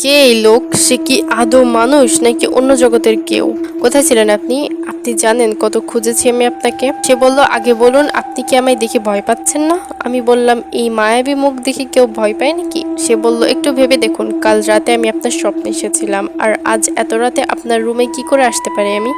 কে এই লোক? সে কি আদৌ মানুষ নাকি অন্য জগতের কেউ? কোথায় ছিলেন আপনি? আপনি জানেন কত খুঁজেছি আমি আপনাকে। সে বলল, আগে বলুন, আপনি কি আমায় দেখে ভয় পাচ্ছেন না? আমি বললাম, এই মায়াবী মুখ দেখে কেউ ভয় পায় নাকি? সে বলল, একটু ভেবে দেখুন, কাল রাতে আমি আপনার স্বপ্নে এসেছিলাম, আর আজ এত রাতে আপনার রুমে কি করে আসতে পারি আমি?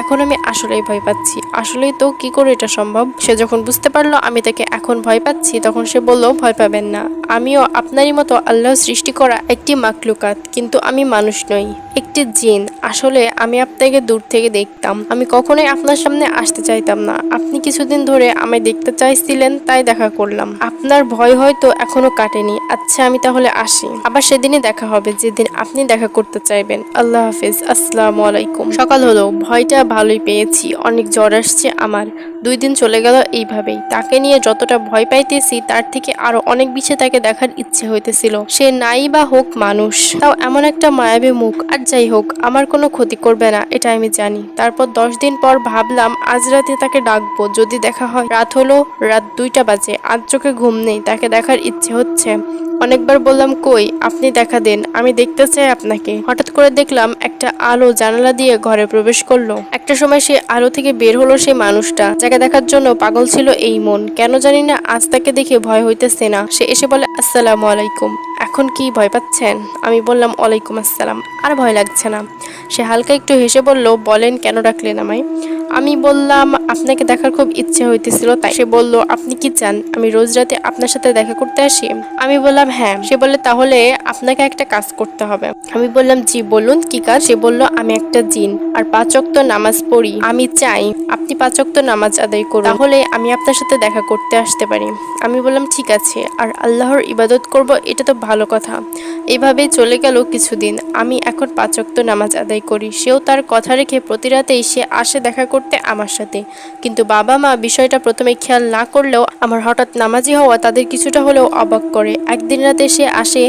এখন আমি আসলেই ভয় পাচ্ছি। আসলেই তো, কি করে এটা সম্ভব? সে যখন বুঝতে পারলো আমি তাকে এখন ভয় পাচ্ছি, তখন সে বলল, ভয় পাবেন না, আমিও আপনারই মতো আল্লাহ সৃষ্টি করা একটি মাকলুকাত, কিন্তু আমি মানুষ নই, একটি জিন। আসলে আমি আপনাকে দূর থেকে দেখতাম, আমি কখনোই আপনার সামনে আসতে চাইতাম না। আপনি কিছুদিন ধরে আমায় দেখতে চাইছিলেন, তাই দেখা করলাম। আপনার ভয় হয়তো এখনো কাটেনি। আচ্ছা, আমি তাহলে আসি। আবার সেদিনই দেখা হবে যেদিন আপনি দেখা করতে চাইবেন। আল্লাহ হাফিজ, আসসালামু আলাইকুম। সকাল হলো, ভয়টা ভালোই পেয়েছি, অনেক জ্বর আসছে আমার। 2 দিন চলে গেল এইভাবেই। তাকে নিয়ে যতটা ভয় পাইতেছি তার থেকে আরো অনেক বেশি তাকে দেখার ইচ্ছে হইতেছিল। সে নাই বা হোক মানুষ, তাও এমন একটা মায়াবী মুখ। আর যাই হোক, আমার কোনো ক্ষতি করবে না, এটা আমি জানি। তারপর 10 দিন পর ভাবলাম আজ রাতে তাকে ডাকবো, যদি দেখা হয়। রাত হলো, রাত 2টা বাজে, আজ চোখে ঘুম নেই, তাকে দেখার ইচ্ছে হচ্ছে। অনেকবার বললাম, কই আপনি দেখা দেন, আমি দেখতে চাই আপনাকে। হঠাৎ করে দেখলাম একটা আলো জানালা দিয়ে ঘরে প্রবেশ করলো। একটা সময় সে আলো থেকে বের হলো সেই মানুষটা, যাকে দেখার জন্য পাগল ছিল এই মন। কেন জানি না আজ তাকে দেখে ভয় হইতেছে না। সে এসে বলে, আসসালামু আলাইকুম। এখন কি ভয় পাচ্ছেন? আমি বললাম, ওয়ালাইকুম আসসালাম। আর ভয় লাগছে না। সে হালকা একটু হেসে বলল, বলেন কেন ডাকলেন আমায়? আমি বললাম, আপনাকে দেখার খুব ইচ্ছে হইতেছিল তাই। সে বলল, আপনি কি চান আমি রোজ রাতে আপনার সাথে দেখা করতে আসি? আমি বললাম, হ্যাঁ। সে বললে, তাহলে আপনাকে একটা কাজ করতে হবে। আমি বললাম, জি বলুন, কি কাজ? সে বলল, আমি একটা জিন, আর 5 ওয়াক্ত নামাজ পড়ি। আমি চাই আপনি 5 ওয়াক্ত নামাজ আদায় করুন, তাহলে আমি আপনার সাথে দেখা করতে আসতে পারি। আমি বললাম, ঠিক আছে, আর আল্লাহর ইবাদত করব, এটা তো ভালো কথা। এভাবেই চলে গেল কিছুদিন। আমি এখন 5 ওয়াক্ত নামাজ আদায় করি। সেও তার কথা রেখে প্রতি রাতেই সে আসে দেখা করতে আমার সাথে। কিন্তু বাবা মা বিষয়টা প্রথমে খেয়াল না করলেও আমার হঠাৎ নামাজি হওয়া তাদের কিছুটা হলেও অবাক করে। একদিন রাতে সে আসে,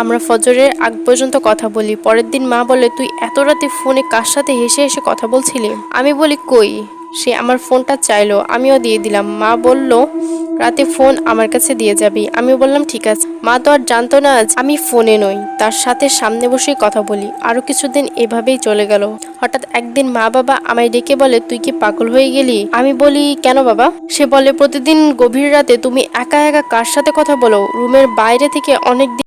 আমরা ফজরের আগ পর্যন্ত কথা বলি। পরের দিন মা বলে, তুই এত রাতে ফোনে কার সাথে হেসে হেসে কথা বলছিলি? আমি বলি, কই। সে আমার ফোনটা চাইলো, আমিও দিয়ে দিলাম। মা বলল, রাতে ফোন আমার কাছে দিয়ে যাবি। আমি বললাম, ঠিক আছে। মা তো আর জানতো না আমি ফোনে নই, তার সাথে সামনে বসেই কথা বলি। আরো কিছুদিন এভাবেই চলে গেল। হঠাৎ একদিন মা বাবা আমায় ডেকে বলে, তুই কি পাগল হয়ে গেলি? আমি বলি, কেন বাবা? সে বলে, প্রতিদিন গভীর রাতে তুমি একা একা কার সাথে কথা বলো? রুমের বাইরে থেকে অনেক